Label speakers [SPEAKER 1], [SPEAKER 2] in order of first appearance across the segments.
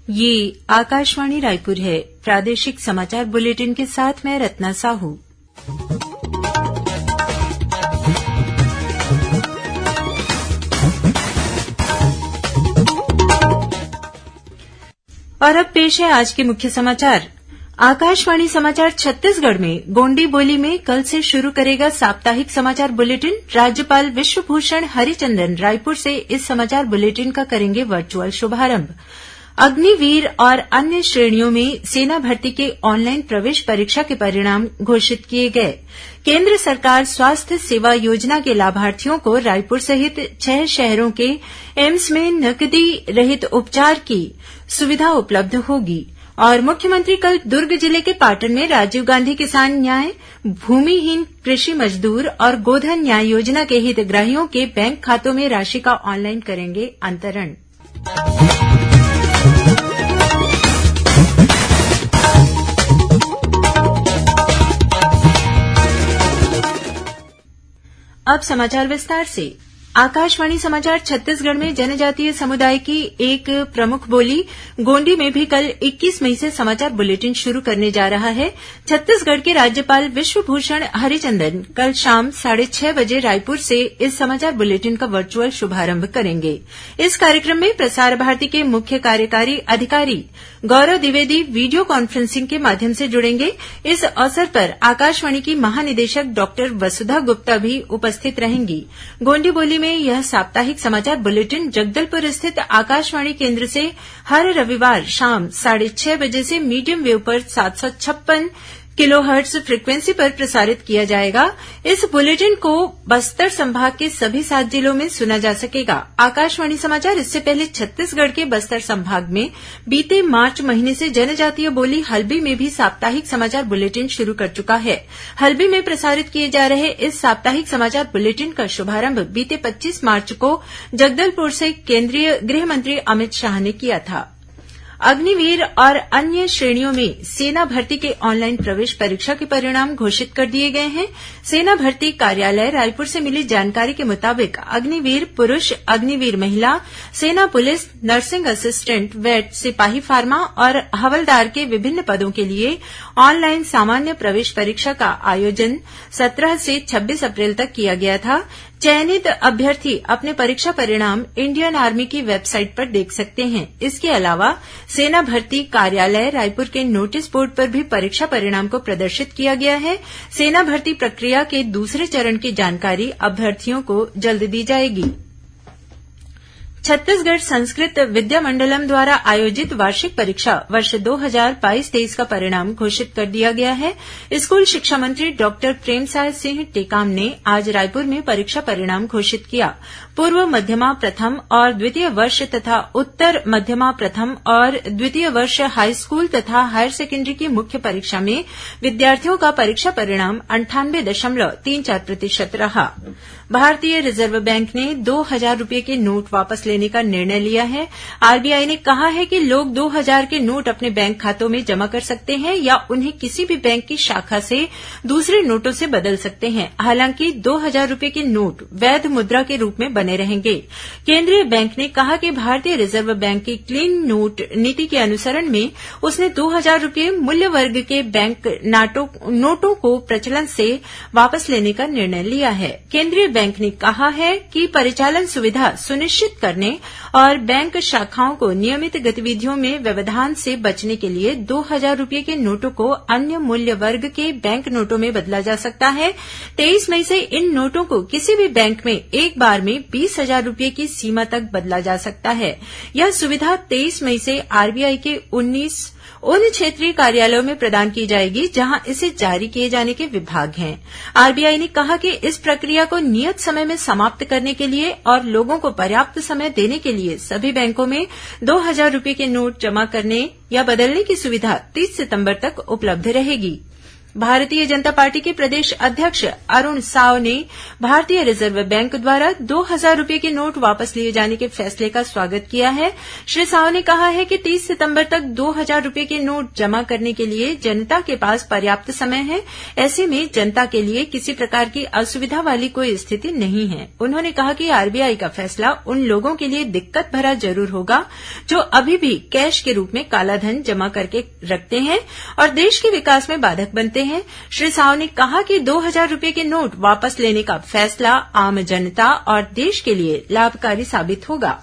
[SPEAKER 1] ये आकाशवाणी रायपुर है। प्रादेशिक समाचार बुलेटिन के साथ मैं रत्ना साहू। और अब पेश है आज के मुख्य समाचार। आकाशवाणी समाचार छत्तीसगढ़ में गोंडी बोली में कल से शुरू करेगा साप्ताहिक समाचार बुलेटिन। राज्यपाल विश्वभूषण हरिचंदन रायपुर से इस समाचार बुलेटिन का करेंगे वर्चुअल शुभारंभ। अग्निवीर और अन्य श्रेणियों में सेना भर्ती के ऑनलाइन प्रवेश परीक्षा के परिणाम घोषित किए गए। केंद्र सरकार स्वास्थ्य सेवा योजना के लाभार्थियों को रायपुर सहित 6 शहरों के एम्स में नकदी रहित उपचार की सुविधा उपलब्ध होगी। और मुख्यमंत्री कल दुर्ग जिले के पाटन में राजीव गांधी किसान न्याय, भूमिहीन कृषि मजदूर और गोधन न्याय योजना के हितग्राहियों के बैंक खातों में राशि का ऑनलाइन करेंगे अंतरण। अब समाचार विस्तार से। आकाशवाणी समाचार छत्तीसगढ़ में जनजातीय समुदाय की एक प्रमुख बोली गोंडी में भी कल 21 मई से समाचार बुलेटिन शुरू करने जा रहा है। छत्तीसगढ़ के राज्यपाल विश्वभूषण हरिचंदन कल शाम 6:30 बजे रायपुर से इस समाचार बुलेटिन का वर्चुअल शुभारंभ करेंगे। इस कार्यक्रम में प्रसार भारती के मुख्य कार्यकारी अधिकारी गौरव द्विवेदी वीडियो कॉन्फ्रेंसिंग के माध्यम से जुड़ेंगे। इस अवसर पर आकाशवाणी की महानिदेशक डॉक्टर वसुधा गुप्ता भी उपस्थित रहेंगी। गोंडी बोली में यह साप्ताहिक समाचार बुलेटिन जगदलपुर स्थित आकाशवाणी केंद्र से हर रविवार शाम 6:30 बजे से मीडियम वेव पर 756 किलोहर्ट्ज फ्रीक्वेंसी पर प्रसारित किया जाएगा। इस बुलेटिन को बस्तर संभाग के सभी 7 जिलों में सुना जा सकेगा। आकाशवाणी समाचार इससे पहले छत्तीसगढ़ के बस्तर संभाग में बीते मार्च महीने से जनजातीय बोली हल्बी में भी साप्ताहिक समाचार बुलेटिन शुरू कर चुका है। हल्बी में प्रसारित किए जा रहे इस साप्ताहिक समाचार बुलेटिन का शुभारंभ बीते 25 मार्च को जगदलपुर से केंद्रीय गृह मंत्री अमित शाह ने किया था। अग्निवीर और अन्य श्रेणियों में सेना भर्ती के ऑनलाइन प्रवेश परीक्षा के परिणाम घोषित कर दिए गए हैं। सेना भर्ती कार्यालय रायपुर से मिली जानकारी के मुताबिक अग्निवीर पुरुष, अग्निवीर महिला, सेना पुलिस, नर्सिंग असिस्टेंट, वेट, सिपाही फार्मा और हवलदार के विभिन्न पदों के लिए ऑनलाइन सामान्य प्रवेश परीक्षा का आयोजन 17 से 26 अप्रैल तक किया गया था। चयनित अभ्यर्थी अपने परीक्षा परिणाम इंडियन आर्मी की वेबसाइट पर देख सकते हैं। इसके अलावा सेना भर्ती कार्यालय रायपुर के नोटिस बोर्ड पर भी परीक्षा परिणाम को प्रदर्शित किया गया है। सेना भर्ती प्रक्रिया के दूसरे चरण की जानकारी अभ्यर्थियों को जल्द दी जाएगी। छत्तीसगढ़ संस्कृत विद्या मंडलम द्वारा आयोजित वार्षिक परीक्षा वर्ष 2022-23 का परिणाम घोषित कर दिया गया है। स्कूल शिक्षा मंत्री डॉक्टर प्रेमसाय सिंह टेकाम ने आज रायपुर में परीक्षा परिणाम घोषित किया। पूर्व मध्यमा प्रथम और द्वितीय वर्ष तथा उत्तर मध्यमा प्रथम और द्वितीय वर्ष हाईस्कूल तथा हायर सेकेंडरी की मुख्य परीक्षा में विद्यार्थियों का परीक्षा परिणाम 98.34% रहा। भारतीय रिजर्व बैंक ने 2,000 रुपये के नोट वापस लेने का निर्णय लिया है। आरबीआई ने कहा है कि लोग 2,000 के नोट अपने बैंक खातों में जमा कर सकते हैं या उन्हें किसी भी बैंक की शाखा से दूसरे नोटों से बदल सकते हैं। हालांकि 2,000 रुपये के नोट वैध मुद्रा के रूप में बने रहेंगे। केंद्रीय बैंक ने कहा कि भारतीय रिजर्व बैंक की क्लीन नोट नीति के अनुसरण में उसने 2,000 रुपये मूल्य वर्ग के बैंक नोटों को प्रचलन से वापस लेने का निर्णय लिया है। केंद्रीय बैंक ने कहा है कि परिचालन सुविधा सुनिश्चित करने और बैंक शाखाओं को नियमित गतिविधियों में व्यवधान से बचने के लिए 2,000 रुपये के नोटों को अन्य मूल्य वर्ग के बैंक नोटों में बदला जा सकता है। 23 मई से इन नोटों को किसी भी बैंक में एक बार में 20,000 रुपये की सीमा तक बदला जा सकता है। यह सुविधा 23 मई से आरबीआई के उन क्षेत्रीय कार्यालयों में प्रदान की जाएगी जहां इसे जारी किए जाने के विभाग हैं। आरबीआई ने कहा कि इस प्रक्रिया को नियत समय में समाप्त करने के लिए और लोगों को पर्याप्त समय देने के लिए सभी बैंकों में 2,000 रुपये के नोट जमा करने या बदलने की सुविधा 30 सितंबर तक उपलब्ध रहेगी। भारतीय जनता पार्टी के प्रदेश अध्यक्ष अरुण साव ने भारतीय रिजर्व बैंक द्वारा 2,000 रूपये के नोट वापस लिए जाने के फैसले का स्वागत किया है। श्री साव ने कहा है कि 30 सितंबर तक 2,000 रूपये के नोट जमा करने के लिए जनता के पास पर्याप्त समय है। ऐसे में जनता के लिए किसी प्रकार की असुविधा वाली कोई स्थिति नहीं है। उन्होंने कहा कि आरबीआई का फैसला उन लोगों के लिए दिक्कत भरा जरूर होगा जो अभी भी कैश के रूप में कालाधन जमा करके रखते हैं और देश के विकास में बाधक बनते हैं। श्री साव ने कहा कि 2,000 रूपये के नोट वापस लेने का फैसला आम जनता और देश के लिए लाभकारी साबित होगा।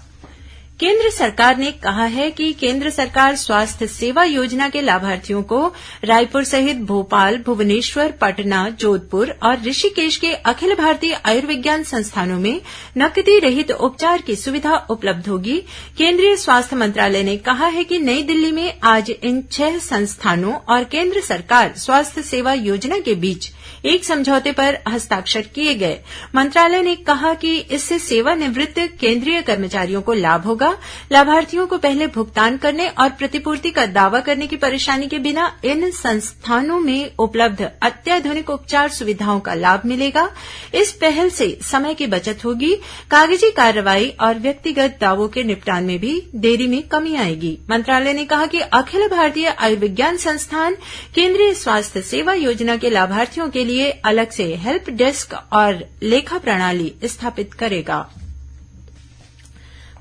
[SPEAKER 1] केंद्र सरकार ने कहा है कि केंद्र सरकार स्वास्थ्य सेवा योजना के लाभार्थियों को रायपुर सहित भोपाल, भुवनेश्वर, पटना, जोधपुर और ऋषिकेश के अखिल भारतीय आयुर्विज्ञान संस्थानों में नकदी रहित उपचार की सुविधा उपलब्ध होगी। केंद्रीय स्वास्थ्य मंत्रालय ने कहा है कि नई दिल्ली में आज इन 6 संस्थानों और केंद्र सरकार स्वास्थ्य सेवा योजना के बीच एक समझौते पर हस्ताक्षर किए गए। मंत्रालय ने कहा कि इससे सेवानिवृत्त केंद्रीय कर्मचारियों को लाभ होगा। लाभार्थियों को पहले भुगतान करने और प्रतिपूर्ति का दावा करने की परेशानी के बिना इन संस्थानों में उपलब्ध अत्याधुनिक उपचार सुविधाओं का लाभ मिलेगा। इस पहल से समय की बचत होगी, कागजी कार्रवाई और व्यक्तिगत दावों के निपटान में भी देरी में कमी आएगी। मंत्रालय ने कहा कि अखिल भारतीय आयुर्विज्ञान संस्थान केंद्रीय स्वास्थ्य सेवा योजना के लाभार्थियों के लिए अलग से हेल्प डेस्क और लेखा प्रणाली स्थापित करेगा।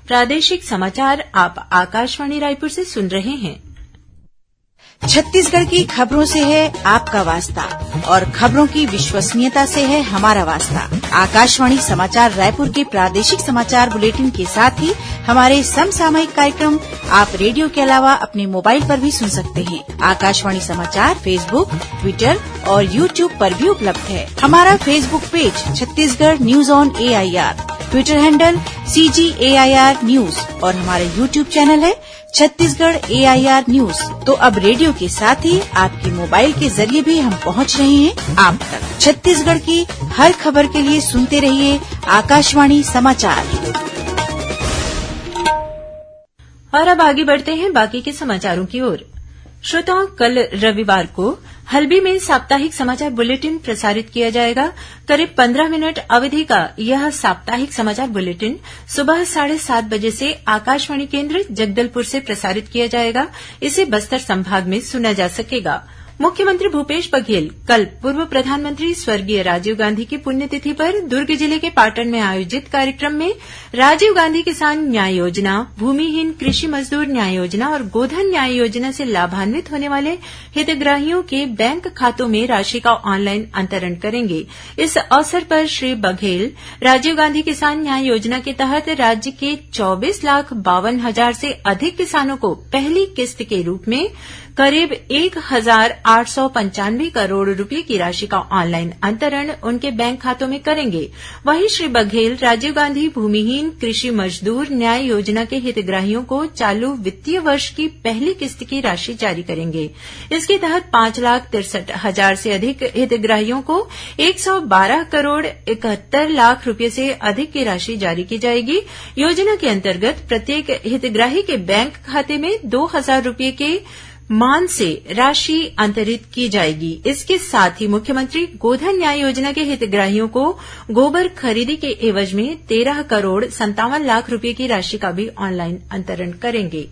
[SPEAKER 1] प्रादेशिक समाचार आप आकाशवाणी रायपुर से सुन रहे हैं।
[SPEAKER 2] छत्तीसगढ़ की खबरों से है आपका वास्ता और खबरों की विश्वसनीयता से है हमारा वास्ता। आकाशवाणी समाचार रायपुर के प्रादेशिक समाचार बुलेटिन के साथ ही हमारे समसामयिक कार्यक्रम आप रेडियो के अलावा अपने मोबाइल पर भी सुन सकते हैं। आकाशवाणी समाचार फेसबुक, ट्विटर और यूट्यूब पर भी उपलब्ध है। हमारा Facebook page Chhattisgarh news on AIR, Twitter handle CGAIR news और हमारा यूट्यूब चैनल है छत्तीसगढ़ AIR न्यूज। तो अब रेडियो के साथ ही आपके मोबाइल के जरिए भी हम पहुंच रहे हैं आप तक। छत्तीसगढ़ की हर खबर के लिए सुनते रहिए आकाशवाणी समाचार।
[SPEAKER 1] और अब आगे बढ़ते हैं बाकी के समाचारों की ओर। श्रोताओं, कल रविवार को हल्बी में साप्ताहिक समाचार बुलेटिन प्रसारित किया जाएगा। करीब 15 मिनट अवधि का यह साप्ताहिक समाचार बुलेटिन सुबह 7:30 बजे से आकाशवाणी केंद्र जगदलपुर से प्रसारित किया जाएगा। इसे बस्तर संभाग में सुना जा सकेगा। मुख्यमंत्री भूपेश बघेल कल पूर्व प्रधानमंत्री स्वर्गीय राजीव गांधी की पुण्यतिथि पर दुर्ग जिले के पाटन में आयोजित कार्यक्रम में राजीव गांधी किसान न्याय योजना, भूमिहीन कृषि मजदूर न्याय योजना और गोधन न्याय योजना से लाभान्वित होने वाले हितग्राहियों के बैंक खातों में राशि का ऑनलाइन अंतरण करेंगे। इस अवसर पर श्री बघेल राजीव गांधी किसान न्याय योजना के तहत राज्य के 24,52,000 से अधिक किसानों को पहली किस्त के रूप में करीब 1,895 करोड़ रुपए की राशि का ऑनलाइन अंतरण उनके बैंक खातों में करेंगे। वहीं श्री बघेल राजीव गांधी भूमिहीन कृषि मजदूर न्याय योजना के हितग्राहियों को चालू वित्तीय वर्ष की पहली किस्त की राशि जारी करेंगे। इसके तहत 5,63,000 से अधिक हितग्राहियों को 112 करोड़ 71 लाख रुपए से अधिक की राशि जारी की जाएगी। योजना के अंतर्गत प्रत्येक हितग्राही के बैंक खाते में 2,000 रुपए के मान से राशि अंतरित की जाएगी। इसके साथ ही मुख्यमंत्री गोधन न्याय योजना के हितग्राहियों को गोबर खरीदी के एवज में 13 करोड़ 57 लाख रुपए की राशि का भी ऑनलाइन अंतरण करेंगे।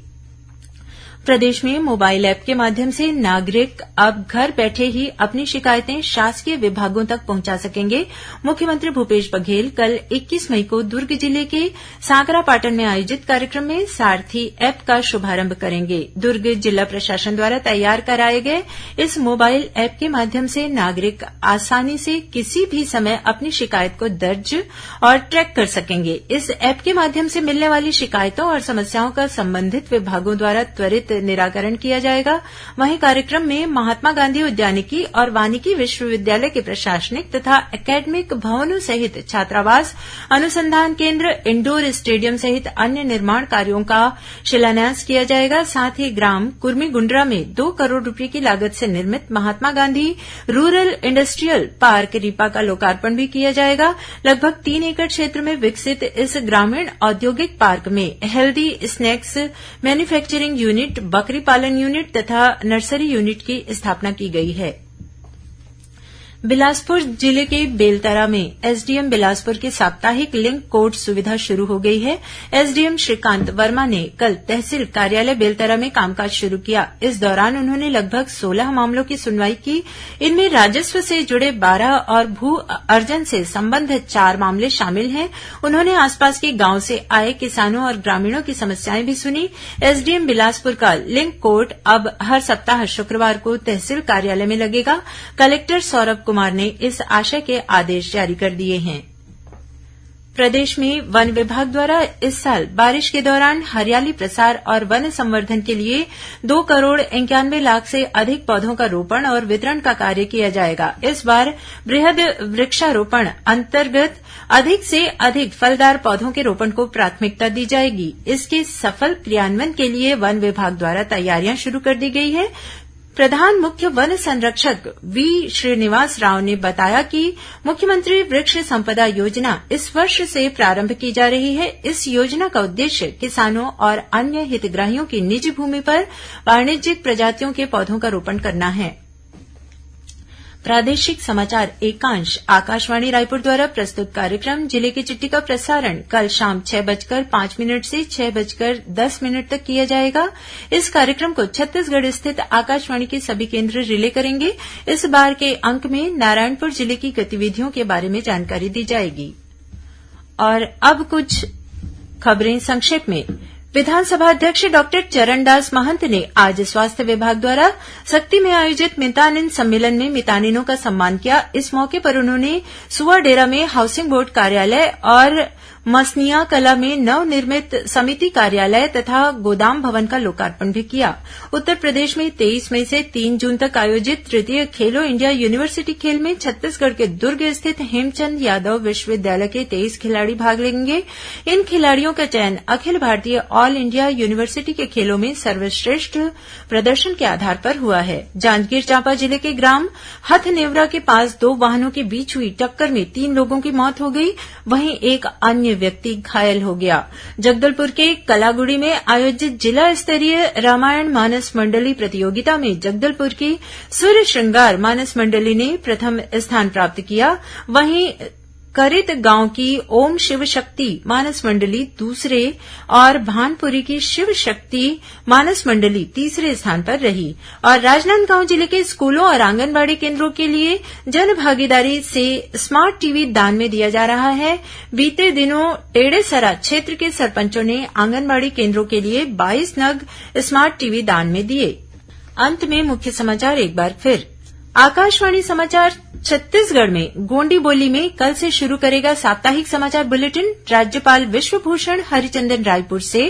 [SPEAKER 1] प्रदेश में मोबाइल ऐप के माध्यम से नागरिक अब घर बैठे ही अपनी शिकायतें शासकीय विभागों तक पहुंचा सकेंगे। मुख्यमंत्री भूपेश बघेल कल 21 मई को दुर्ग जिले के सांकरापाटन में आयोजित कार्यक्रम में सारथी ऐप का शुभारंभ करेंगे। दुर्ग जिला प्रशासन द्वारा तैयार कराए गए इस मोबाइल ऐप के माध्यम से नागरिक आसानी से किसी भी समय अपनी शिकायत को दर्ज और ट्रैक कर सकेंगे। इस ऐप के माध्यम से मिलने वाली शिकायतों और समस्याओं का संबंधित विभागों द्वारा त्वरित निराकरण किया जाएगा। वहीं कार्यक्रम में महात्मा गांधी उद्यानिकी और वानिकी विश्वविद्यालय के प्रशासनिक तथा एकेडमिक भवनों सहित छात्रावास, अनुसंधान केंद्र, इंडोर स्टेडियम सहित अन्य निर्माण कार्यों का शिलान्यास किया जाएगा। साथ ही ग्राम कुर्मीगुंडरा में 2 करोड़ रुपए की लागत से निर्मित Mahatma Gandhi rural industrial park RIPA का लोकार्पण भी किया जाएगा। लगभग 3 एकड़ क्षेत्र में विकसित इस ग्रामीण औद्योगिक पार्क में हेल्दी स्नैक्स मैन्युफैक्चरिंग यूनिट, बकरी पालन यूनिट तथा नर्सरी यूनिट की स्थापना की गई है। बिलासपुर जिले के बेलतरा में एसडीएम बिलासपुर के साप्ताहिक लिंक कोर्ट सुविधा शुरू हो गई है। एसडीएम श्रीकांत वर्मा ने कल तहसील कार्यालय बेलतरा में कामकाज शुरू किया। इस दौरान उन्होंने लगभग 16 मामलों की सुनवाई की। इनमें राजस्व से जुड़े 12 और भू अर्जन से संबंधित 4 मामले शामिल हैं। उन्होंने आसपास के गांव से आए किसानों और ग्रामीणों की समस्याएं भी सुनी। एसडीएम बिलासपुर का लिंक कोर्ट अब हर सप्ताह शुक्रवार को तहसील कार्यालय में लगेगा। कलेक्टर सौरभ कुमार ने इस आशय के आदेश जारी कर दिए हैं। प्रदेश में वन विभाग द्वारा इस साल बारिश के दौरान हरियाली प्रसार और वन संवर्धन के लिए 2 करोड़ 91 लाख से अधिक पौधों का रोपण और वितरण का कार्य किया जाएगा। इस बार बृहद वृक्षारोपण अंतर्गत अधिक से अधिक फलदार पौधों के रोपण को प्राथमिकता दी जाएगी। इसके सफल क्रियान्वयन के लिए वन विभाग द्वारा तैयारियां शुरू कर दी गई है। प्रधान मुख्य वन संरक्षक वी श्रीनिवास राव ने बताया कि मुख्यमंत्री वृक्ष संपदा योजना इस वर्ष से प्रारंभ की जा रही है। इस योजना का उद्देश्य किसानों और अन्य हितग्राहियों की निजी भूमि पर वाणिज्यिक प्रजातियों के पौधों का रोपण करना है। प्रादेशिक समाचार एकांश आकाशवाणी रायपुर द्वारा प्रस्तुत कार्यक्रम जिले की चिट्ठी का प्रसारण कल शाम 6:05 से 6:10 तक किया जाएगा। इस कार्यक्रम को छत्तीसगढ़ स्थित आकाशवाणी के सभी केन्द्र रिले करेंगे। इस बार के अंक में नारायणपुर जिले की गतिविधियों के बारे में जानकारी दी जाएगी। और अब कुछ खबरें संक्षेप में। विधानसभा अध्यक्ष डॉक्टर चरणदास महंत ने आज स्वास्थ्य विभाग द्वारा सक्ती में आयोजित मितानिन सम्मेलन में मितानिनों का सम्मान किया। इस मौके पर उन्होंने सुवाडेरा में हाउसिंग बोर्ड कार्यालय और मसनिया कला में नवनिर्मित समिति कार्यालय तथा गोदाम भवन का लोकार्पण भी किया। उत्तर प्रदेश में 23 मई से 3 जून तक आयोजित तृतीय खेलो इंडिया यूनिवर्सिटी खेल में छत्तीसगढ़ के दुर्ग स्थित हेमचंद यादव विश्वविद्यालय के 23 खिलाड़ी भाग लेंगे। इन खिलाड़ियों का चयन Akhil Bharatiya all India university के खेलों में सर्वश्रेष्ठ प्रदर्शन के आधार पर हुआ है। जांजगीर चांपा जिले के ग्राम हथनेवरा के पास 2 वाहनों के बीच हुई टक्कर में 3 लोगों की मौत हो गई, वहीं एक अन्य व्यक्ति घायल हो गया। जगदलपुर के कलागुड़ी में आयोजित जिला स्तरीय रामायण मानस मंडली प्रतियोगिता में जगदलपुर की सूर्य श्रृंगार मानस मंडली ने प्रथम स्थान प्राप्त किया। वहीं करित गांव की ओम शिव शक्ति मानस मंडली दूसरे और भानपुरी की शिव शक्ति मानस मंडली तीसरे स्थान पर रही। और राजनांदगांव जिले के स्कूलों और आंगनबाड़ी केन्द्रों के लिए जन भागीदारी से स्मार्ट टीवी दान में दिया जा रहा है। बीते दिनों टेढ़ेसरा क्षेत्र के सरपंचों ने आंगनबाड़ी केन्द्रों के लिए 22 नग स्मार्ट टीवी दान में दिए। अंत में मुख्य समाचार एक बार फिर। आकाशवाणी समाचार छत्तीसगढ़ में गोंडी बोली में कल से शुरू करेगा साप्ताहिक समाचार बुलेटिन। राज्यपाल विश्वभूषण हरिचंदन रायपुर से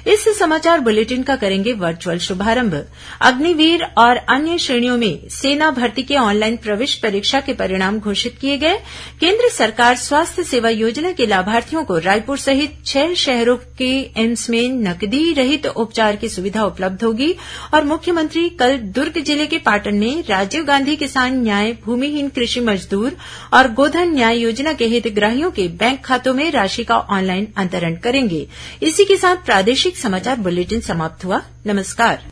[SPEAKER 1] इस समाचार बुलेटिन का करेंगे वर्चुअल शुभारंभ। अग्निवीर और अन्य श्रेणियों में सेना भर्ती के ऑनलाइन प्रवेश परीक्षा के परिणाम घोषित किए गए। केंद्र सरकार स्वास्थ्य सेवा योजना के लाभार्थियों को रायपुर सहित 6 शहरों के एम्स में नकदी रहित उपचार की सुविधा उपलब्ध होगी। और मुख्यमंत्री कल दुर्ग जिले के पाटन में राजीव गांधी किसान न्याय भूमिहीन कृषि मजदूर और गोधन न्याय योजना के हितग्राहियों के बैंक खातों में राशि का ऑनलाइन अंतरण करेंगे। इसी के साथ प्रादेशिक समाचार बुलेटिन समाप्त हुआ। नमस्कार।